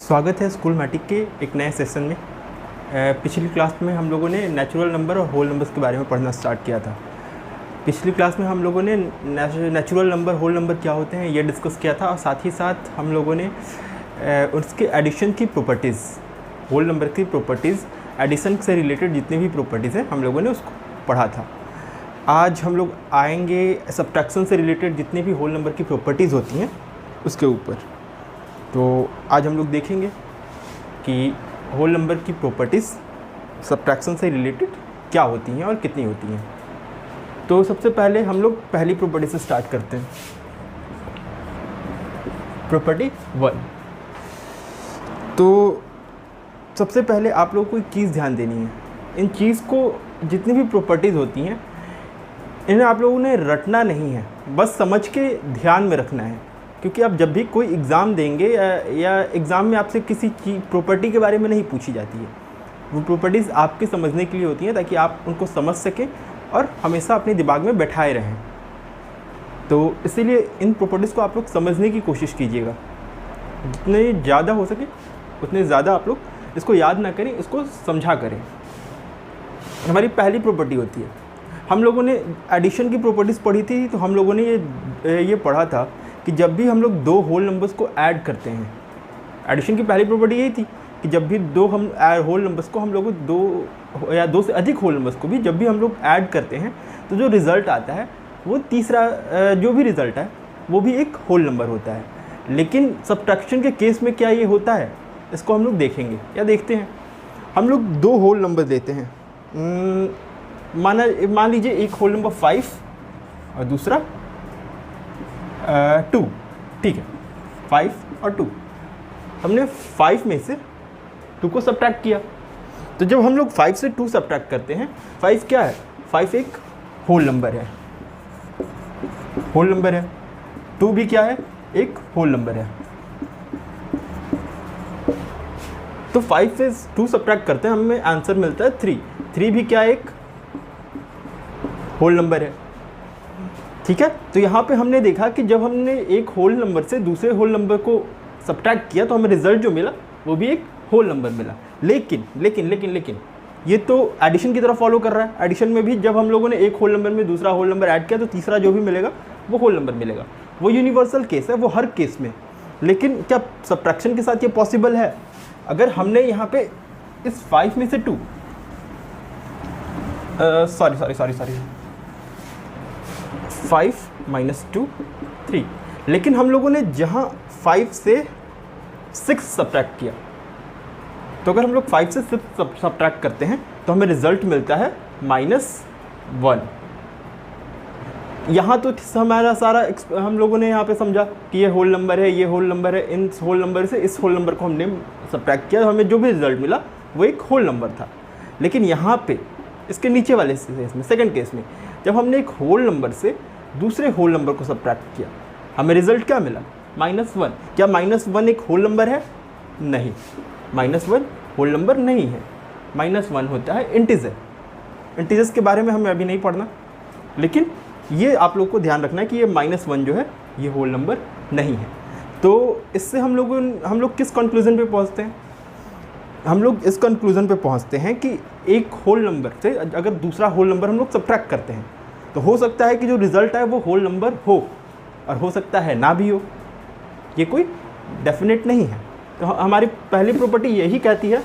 स्वागत है स्कूल मैटिक के एक नए सेशन में। पिछली क्लास में हम लोगों ने नेचुरल नंबर और होल नंबर्स के बारे में पढ़ना स्टार्ट किया था। पिछली क्लास में हम लोगों ने नेचुरल नंबर होल नंबर क्या होते हैं ये डिस्कस किया था और साथ ही साथ हम लोगों ने उसके एडिशन की प्रॉपर्टीज़, होल नंबर की प्रॉपर्टीज़, एडिशन से रिलेटेड जितनी भी प्रॉपर्टीज़ हैं हम लोगों ने उसको पढ़ा था। आज हम लोग आएंगे सब्ट्रैक्शन से रिलेटेड जितनी भी होल नंबर की प्रॉपर्टीज़ होती हैं उसके ऊपर। तो आज हम लोग देखेंगे कि होल नंबर की प्रॉपर्टीज़ सब्ट्रैक्शन से रिलेटेड क्या होती हैं और कितनी होती हैं। तो सबसे पहले हम लोग पहली प्रॉपर्टी से स्टार्ट करते हैं, प्रॉपर्टी 1। तो सबसे पहले आप लोगों को एक चीज़ ध्यान देनी है, इन चीज़ को जितनी भी प्रॉपर्टीज़ होती हैं इन्हें आप लोगों ने रटना नहीं है, बस समझ के ध्यान में रखना है। क्योंकि आप जब भी कोई एग्ज़ाम देंगे या एग्ज़ाम में आपसे किसी चीज़ प्रॉपर्टी के बारे में नहीं पूछी जाती है, वो प्रॉपर्टीज़ आपके समझने के लिए होती हैं ताकि आप उनको समझ सकें और हमेशा अपने दिमाग में बैठाए रहें। तो इसीलिए इन प्रॉपर्टीज़ को आप लोग समझने की कोशिश कीजिएगा, जितने ज़्यादा हो सके उतने ज़्यादा आप लोग इसको याद ना करें, इसको समझा करें। हमारी पहली प्रॉपर्टी होती है, हम लोगों ने एडिशन की प्रॉपर्टीज़ पढ़ी थी, तो हम लोगों ने ये पढ़ा था कि जब भी हम लोग दो होल नंबर्स को ऐड करते हैं, एडिशन की पहली प्रॉपर्टी यही थी कि जब भी दो हम होल नंबर्स को हम लोग दो या दो से अधिक होल नंबर्स को भी जब भी हम लोग ऐड करते हैं तो जो रिज़ल्ट आता है वो तीसरा जो भी रिज़ल्ट है वो भी एक होल नंबर होता है। लेकिन सब्ट्रैक्शन के केस में क्या ये होता है, इसको हम लोग देखेंगे या देखते हैं। हम लोग दो होल नंबर देते हैं, मान लीजिए एक होल नंबर 5 और दूसरा 2, ठीक है, 5 और 2। हमने 5 में से 2 को सब्ट्रैक्ट किया। तो जब हम लोग 5 से 2 सब्ट्रैक्ट करते हैं, 5 क्या है, 5 एक होल नंबर है, होल नंबर है। 2 भी क्या है, एक होल नंबर है। तो 5 से 2 सब्ट्रैक्ट करते हैं, हमें आंसर मिलता है 3। 3 भी क्या, एक होल नंबर है, ठीक है। तो यहाँ पे हमने देखा कि जब हमने एक होल नंबर से दूसरे होल नंबर को सब्ट्रैक्ट किया तो हमें रिजल्ट जो मिला वो भी एक होल नंबर मिला। लेकिन लेकिन लेकिन लेकिन ये तो एडिशन की तरफ फॉलो कर रहा है। एडिशन में भी जब हम लोगों ने एक होल नंबर में दूसरा होल नंबर ऐड किया तो तीसरा जो भी मिलेगा वो होल नंबर मिलेगा। वो यूनिवर्सल केस है, वो हर केस में। लेकिन क्या सब्ट्रैक्शन के साथ ये पॉसिबल है? अगर हमने यहाँ पे इस 5 में से 2 5 माइनस 2 3, लेकिन हम लोगों ने जहाँ 5 से 6 सब्ट्रैक्ट किया, तो अगर हम लोग 5 से 6 सब्ट्रैक्ट करते हैं तो हमें रिजल्ट मिलता है -1। यहाँ तो हमारा सारा हम लोगों ने यहाँ पे समझा कि ये होल नंबर है, ये होल नंबर है, इन होल नंबर से इस होल नंबर को हमने सब्ट्रैक्ट किया, हमें जो भी रिजल्ट मिला वो एक होल नंबर था। लेकिन यहाँ पे इसके नीचे वाले केस में, सेकंड केस में, जब हमने एक होल नंबर से दूसरे होल नंबर को सब्ट्रैक्ट किया, हमें रिजल्ट क्या मिला, -1। क्या -1 एक होल नंबर है? नहीं, -1 होल नंबर नहीं है। -1 होता है इंटीजर। इंटीजर्स के बारे में हमें अभी नहीं पढ़ना, लेकिन ये आप लोग को ध्यान रखना है कि ये -1 जो है ये होल नंबर नहीं है। तो इससे हम लोग किस कंक्लूजन पे पहुंचते हैं? हम लोग इस कंक्लूजन पे पहुंचते हैं कि एक होल नंबर से अगर दूसरा होल नंबर हम लोग सब्ट्रैक्ट करते हैं तो हो सकता है कि जो रिज़ल्ट है वो होल नंबर हो और हो सकता है ना भी हो, ये कोई डेफिनेट नहीं है। तो हमारी पहली प्रॉपर्टी यही कहती है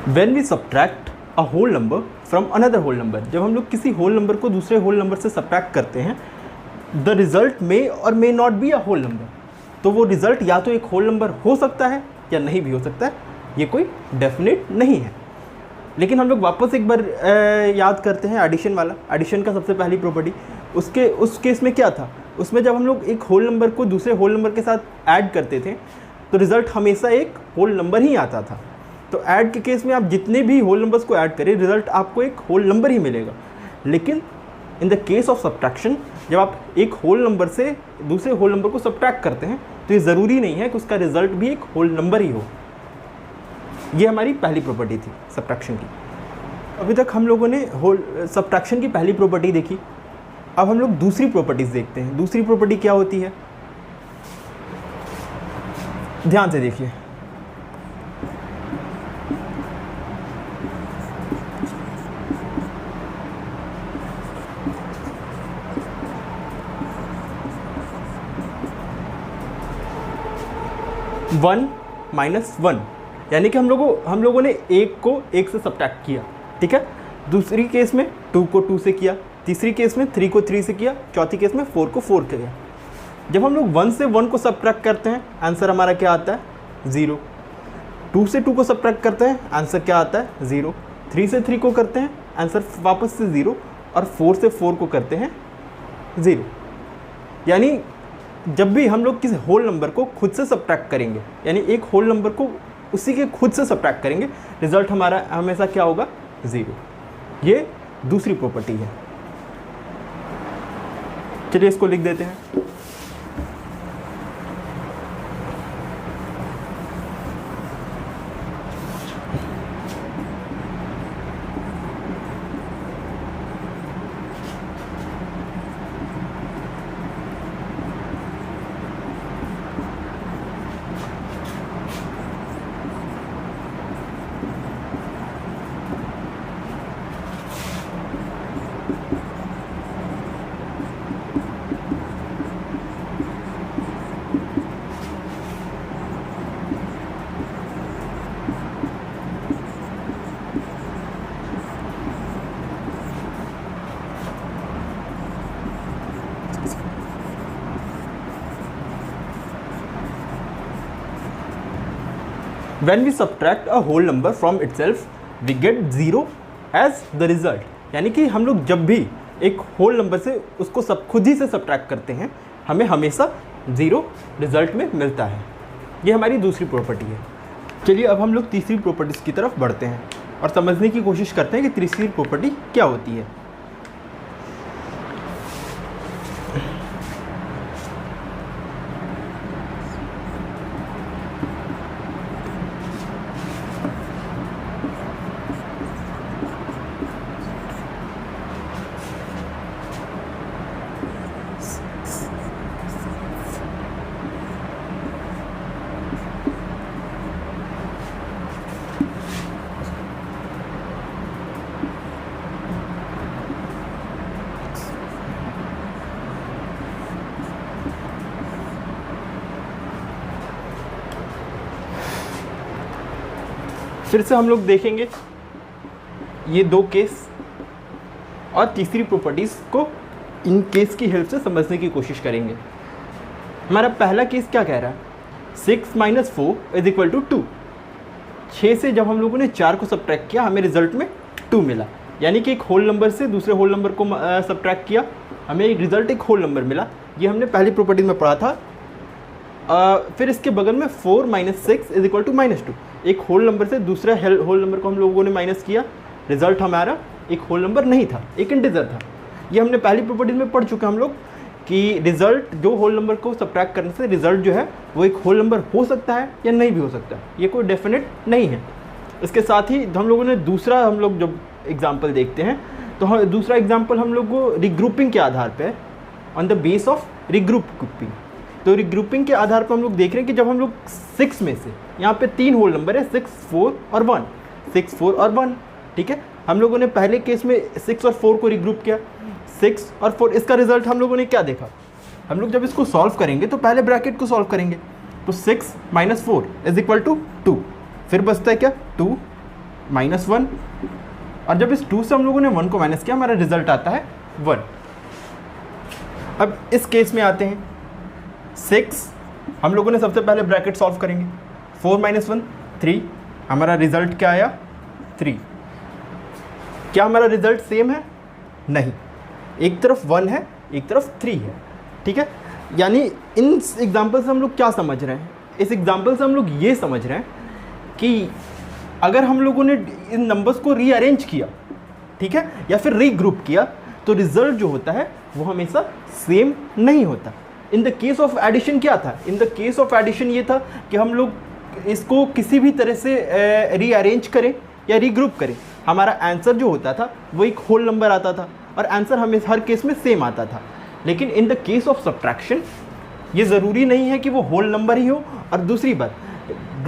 when we subtract a whole number from another whole number, जब हम लोग किसी होल नंबर को दूसरे होल नंबर से सब्ट्रैक्ट करते हैं, द रिजल्ट मे और may not be a whole number, तो वो रिजल्ट या तो एक होल नंबर हो सकता है या नहीं भी हो सकता है, ये कोई डेफिनेट नहीं है। लेकिन हम लोग वापस एक बार याद करते हैं एडिशन वाला, एडिशन का सबसे पहली प्रॉपर्टी, उस केस में क्या था, उसमें जब हम लोग एक होल नंबर को दूसरे होल नंबर के साथ ऐड करते थे तो रिज़ल्ट हमेशा एक होल नंबर ही आता था। तो ऐड के केस में आप जितने भी होल नंबर्स को ऐड करें, रिज़ल्ट आपको एक होल नंबर ही मिलेगा। लेकिन इन द केस ऑफ सब्ट्रैक्शन, जब आप एक होल नंबर से दूसरे होल नंबर को सब्ट्रैक्ट करते हैं तो ये ज़रूरी नहीं है कि उसका रिज़ल्ट भी एक होल नंबर ही हो। ये हमारी पहली प्रॉपर्टी थी सब्ट्रैक्शन की। अभी तक हम लोगों ने सब्ट्रैक्शन की पहली प्रॉपर्टी देखी। अब हम लोग दूसरी प्रॉपर्टीज़ देखते हैं। दूसरी प्रॉपर्टी क्या होती है, ध्यान से देखिए। वन माइनस वन, यानी कि हम लोगों ने एक को एक से सब्ट्रैक्ट किया, ठीक है। दूसरी केस में टू को टू से किया, तीसरी केस में थ्री को थ्री से किया, चौथी केस में फोर को फोर किया। जब हम लोग वन से वन को सब्ट्रैक्ट करते हैं, आंसर हमारा क्या आता है, ज़ीरो। टू से टू को सब्ट्रैक्ट करते हैं, आंसर क्या आता है, ज़ीरो। थ्री से थ्री को करते हैं, आंसर वापस से ज़ीरो। और फोर से फोर को करते हैं, ज़ीरो। यानी जब भी हम लोग किसी होल नंबर को खुद से सब्ट्रैक्ट करेंगे, यानी एक होल नंबर को उसी के खुद से सब्ट्रैक्ट करेंगे, रिजल्ट हमारा हमेशा क्या होगा, ज़ीरो। ये दूसरी प्रॉपर्टी है। चलिए इसको लिख देते हैं। When we subtract a whole number from itself, we get zero as the result। यानी कि हम लोग जब भी एक होल नंबर से उसको खुद ही से सब्ट्रैक्ट करते हैं, हमें हमेशा ज़ीरो रिजल्ट में मिलता है। ये हमारी दूसरी प्रॉपर्टी है। चलिए अब हम लोग तीसरी प्रॉपर्टीज़ की तरफ बढ़ते हैं और समझने की कोशिश करते हैं कि तीसरी प्रॉपर्टी क्या होती है। फिर से हम लोग देखेंगे ये दो केस और तीसरी प्रॉपर्टीज़ को इन केस की हेल्प से समझने की कोशिश करेंगे। हमारा पहला केस क्या कह रहा है, 6 माइनस 4 इज इक्वल टू 2। 6 से जब हम लोगों ने 4 को सब्ट्रैक्ट किया, हमें रिजल्ट में 2 मिला। यानी कि एक होल नंबर से दूसरे होल नंबर को सब्ट्रैक्ट किया, हमें एक रिजल्ट एक होल नंबर मिला। ये हमने पहली प्रॉपर्टी में पढ़ा था। फिर इसके बगल में 4 माइनस 6 इज इक्वल टू -2। एक होल नंबर से दूसरा होल नंबर को हम लोगों ने माइनस किया, रिजल्ट हमारा एक होल नंबर नहीं था, एक इंटीजर था। ये हमने पहली प्रॉपर्टी में पढ़ चुके हैं हम लोग कि रिजल्ट जो होल नंबर को सब्ट्रैक्ट करने से रिजल्ट जो है वो एक होल नंबर हो सकता है या नहीं भी हो सकता है, ये कोई डेफिनेट नहीं है। इसके साथ ही हम लोगों ने दूसरा, हम लोग जब एग्जाम्पल देखते हैं तो दूसरा एग्जाम्पल हम लोग को रिग्रुपिंग के आधार पर, on the base of regrouping. तो रिग्रुपिंग के आधार पर हम लोग देख रहे हैं कि जब हम लोग 6 में से, यहाँ पे 3 होल नंबर है, 6, 4 और 1, 6, 4 और 1, ठीक है। हम लोगों ने पहले केस में 6 और 4 को रिग्रुप किया, 6 और 4। इसका रिजल्ट हम लोगों ने क्या देखा, हम लोग जब इसको सॉल्व करेंगे तो पहले ब्रैकेट को सॉल्व करेंगे, तो 6 माइनस 4 इज इक्वल टू 2। फिर बचता है क्या, 2 -1, और जब इस 2 से हम लोगों ने 1 को माइनस किया हमारा रिजल्ट आता है 1। अब इस केस में आते हैं 6, हम लोगों ने सबसे पहले ब्रैकेट सॉल्व करेंगे। 4 - 1 3, हमारा रिजल्ट क्या आया 3। क्या हमारा रिजल्ट सेम है? नहीं, एक तरफ 1 है, एक तरफ 3 है। ठीक है, यानी इन एग्जाम्पल से हम लोग क्या समझ रहे हैं? इस एग्जाम्पल से हम लोग ये समझ रहे हैं कि अगर हम लोगों ने इन नंबर्स को रीअरेंज किया, ठीक है, या फिर रीग्रुप किया, तो रिजल्ट जो होता है वो हमेशा सेम नहीं होता। In the case of addition क्या था? In the case of addition ये था कि हम लोग इसको किसी भी तरह से रीअरेंज करें या रीग्रुप करें, हमारा आंसर जो होता था वो एक होल नंबर आता था और आंसर हमें हर केस में सेम आता था। लेकिन इन द केस ऑफ सब्ट्रैक्शन ये ज़रूरी नहीं है कि वो होल नंबर ही हो, और दूसरी बात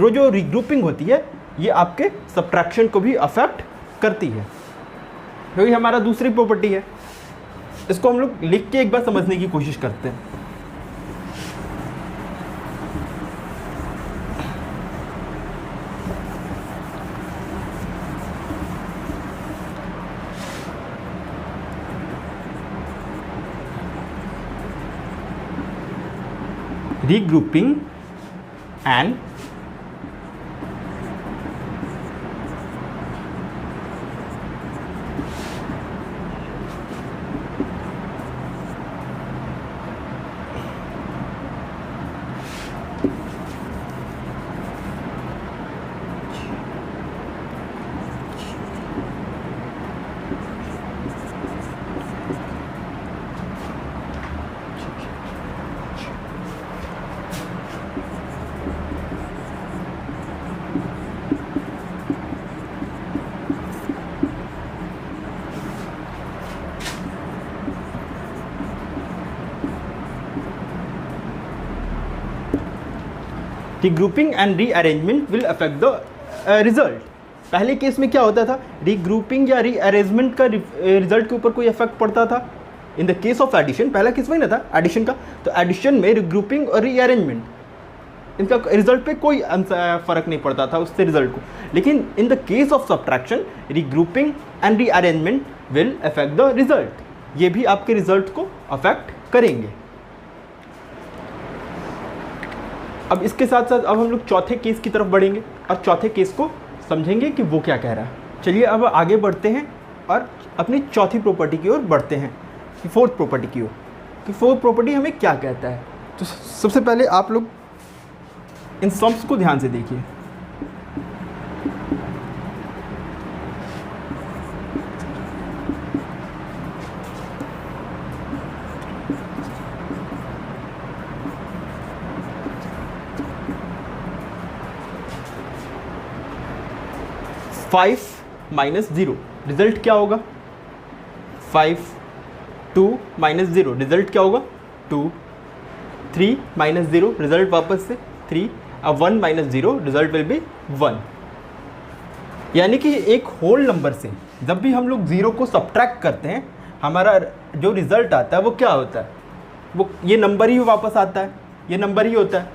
जो रीग्रुपिंग होती है ये आपके सब्ट्रैक्शन को भी अफेक्ट करती है। तो ये हमारा दूसरी प्रॉपर्टी है, इसको हम लोग लिख के एक बार समझने की कोशिश करते हैं। Regrouping and regrouping and rearrangement will affect the result. पहले केस में क्या होता था? रीग्रुपिंग या रीअरेंजमेंट का रिजल्ट के ऊपर कोई इफेक्ट पड़ता था। In the case of addition, पहला केस वही ना था एडिशन का, तो एडिशन में रीग्रुपिंग और रीअरेंजमेंट इनका रिजल्ट पे कोई फ़र्क नहीं पड़ता था उससे रिजल्ट को। लेकिन इन the case of subtraction regrouping and rearrangement will affect the result, ये भी आपके रिजल्ट को अफेक्ट करेंगे। अब इसके साथ साथ अब हम लोग चौथे केस की तरफ बढ़ेंगे और चौथे केस को समझेंगे कि वो क्या कह रहा है। चलिए अब आगे बढ़ते हैं और अपनी चौथी प्रॉपर्टी की ओर बढ़ते हैं, कि फोर्थ प्रॉपर्टी की ओर, कि फोर्थ प्रॉपर्टी हमें क्या कहता है। तो सबसे पहले आप लोग इन सम्स को ध्यान से देखिए। फाइव माइनस जीरो, रिजल्ट क्या होगा? 5, 2 माइनस जीरो, रिजल्ट क्या होगा? 2, 3 माइनस जीरो, रिजल्ट वापस से 3, अब 1 minus zero, result will be 1। यानी कि एक होल नंबर से जब भी हम लोग ज़ीरो को सब्ट्रैक्ट करते हैं, हमारा जो रिज़ल्ट आता है वो क्या होता है? वो ये नंबर ही वापस आता है, ये नंबर ही होता है।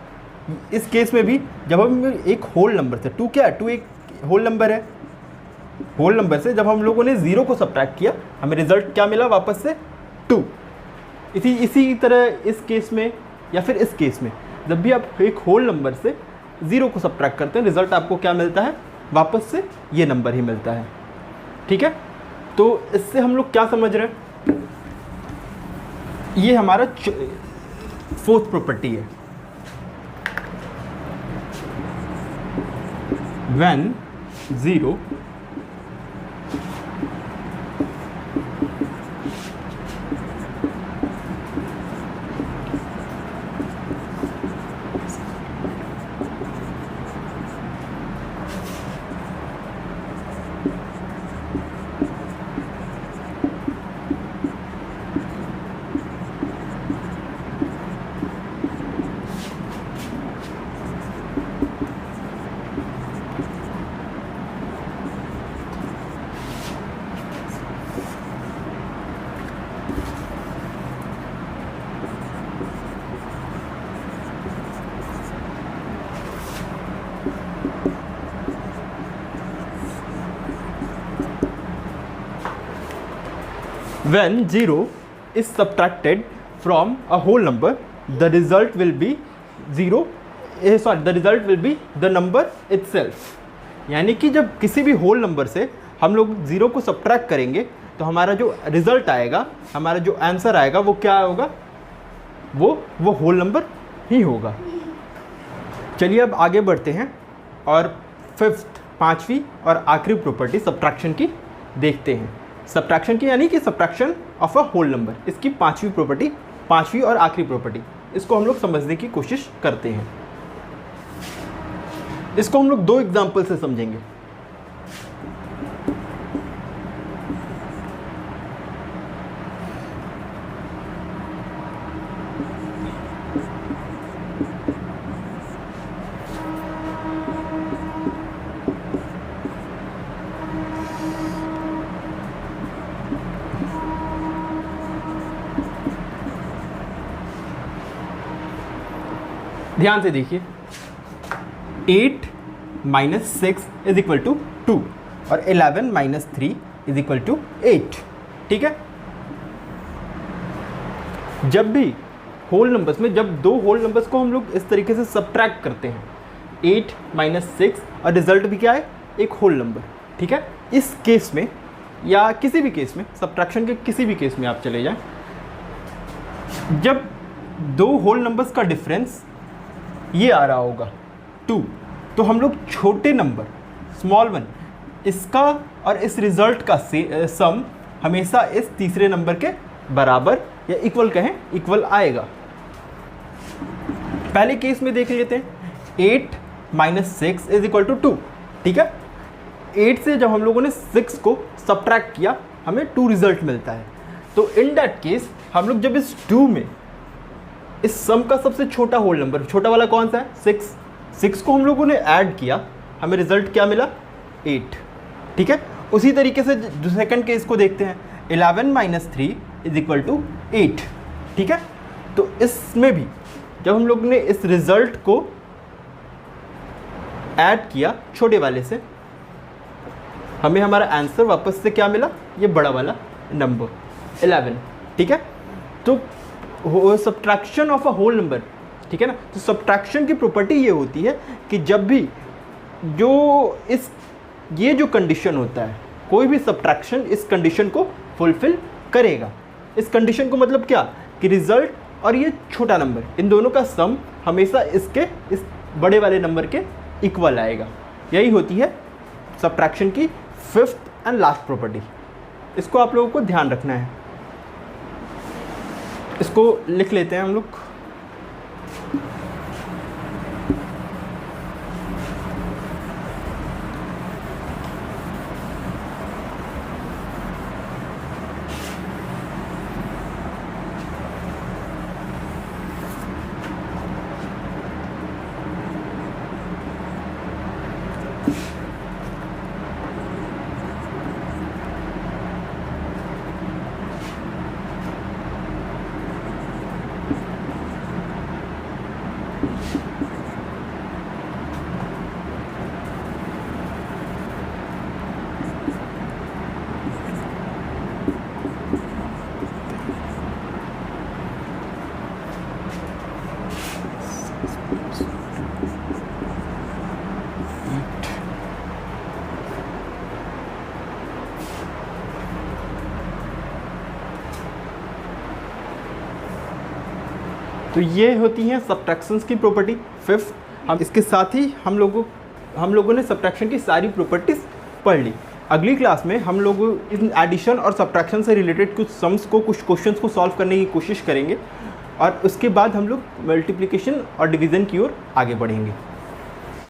इस केस में भी जब हम एक होल नंबर से, 2 क्या है? 2 एक होल नंबर है। होल नंबर से जब हम लोगों ने ज़ीरो को सब्ट्रैक्ट किया, हमें रिज़ल्ट क्या मिला? वापस से 2। इसी तरह इस केस में या फिर इस केस में जब भी आप एक होल नंबर से ज़ीरो को सब्ट्रैक्ट करते हैं, रिज़ल्ट आपको क्या मिलता है? वापस से ये नंबर ही मिलता है। ठीक है, तो इससे हम लोग क्या समझ रहे हैं? ये हमारा फोर्थ प्रॉपर्टी है। When zero when 0 is subtracted from a whole number, the result will be the result will be the number itself. यानी कि जब किसी भी होल नंबर से हम लोग 0 को सब्ट्रैक्ट करेंगे तो हमारा जो रिजल्ट आएगा, हमारा जो आंसर आएगा वो क्या होगा, वो होल नंबर ही होगा। चलिए अब आगे बढ़ते हैं और पांचवी और आखिरी प्रॉपर्टी सब्ट्रैक्शन की देखते हैं। सब्ट्रैक्शन की यानी कि subtraction of a whole number, इसकी पांचवी और आखिरी प्रॉपर्टी, इसको हम लोग समझने की कोशिश करते हैं। इसको हम लोग 2 एग्जाम्पल से समझेंगे। ध्यान से देखिए, 8 - 6 इज इक्वल टू 2 और 11 - 3 इज इक्वल टू 8। ठीक है, जब भी होल नंबर्स में, जब 2 होल नंबर्स को हम लोग इस तरीके से सब्ट्रैक्ट करते हैं, 8 - 6 और रिजल्ट भी क्या है, एक होल नंबर। ठीक है, इस केस में या किसी भी केस में, सब्ट्रैक्शन के किसी भी केस में आप चले जाएं, जब 2 होल नंबर्स का डिफरेंस ये आ रहा होगा 2, तो हम लोग छोटे नंबर स्मॉल 1 इसका और इस रिजल्ट का सम हमेशा इस तीसरे नंबर के बराबर या इक्वल कहें, इक्वल आएगा। पहले केस में देख लेते हैं, 8 - 6 इज इक्वल टू 2। ठीक है, 8 से जब हम लोगों ने 6 को सब्ट्रैक्ट किया, हमें 2 रिजल्ट मिलता है। तो इन दैट केस हम लोग जब इस 2 में इस सम का सबसे छोटा होल नंबर, छोटा वाला कौन सा है, 6 को हम लोगों ने ऐड किया, हमें रिजल्ट क्या मिला, 8। ठीक है, उसी तरीके से जो सेकंड केस को देखते हैं, 11 - 3 इज इक्वल टू 8। ठीक है, तो इसमें भी जब हम लोग ने इस रिजल्ट को ऐड किया छोटे वाले से, हमें हमारा आंसर वापस से क्या मिला, ये बड़ा वाला नंबर 11। ठीक है, तो subtraction of a whole number, ठीक है ना, तो सब्ट्रैक्शन की प्रॉपर्टी ये होती है कि जब भी ये जो कंडीशन होता है, कोई भी सब्ट्रैक्शन इस कंडीशन को फुलफिल करेगा। इस कंडीशन को मतलब क्या, कि रिजल्ट और ये छोटा नंबर, इन दोनों का सम हमेशा इस बड़े वाले नंबर के इक्वल आएगा। यही होती है सब्ट्रैक्शन की 5th एंड लास्ट प्रॉपर्टी। इसको आप लोगों को ध्यान रखना है। इसको लिख लेते हैं हम लोग। तो ये होती हैं सब्ट्रैक्शंस की प्रॉपर्टी 5th। हम इसके साथ ही हम लोगों ने सब्ट्रैक्शन की सारी प्रॉपर्टीज़ पढ़ ली। अगली क्लास में हम लोग इन एडिशन और सब्ट्रैक्शन से रिलेटेड कुछ सम्स को, कुछ क्वेश्चंस को सॉल्व करने की कोशिश करेंगे और उसके बाद हम लोग मल्टीप्लिकेशन और डिवीज़न की ओर आगे बढ़ेंगे।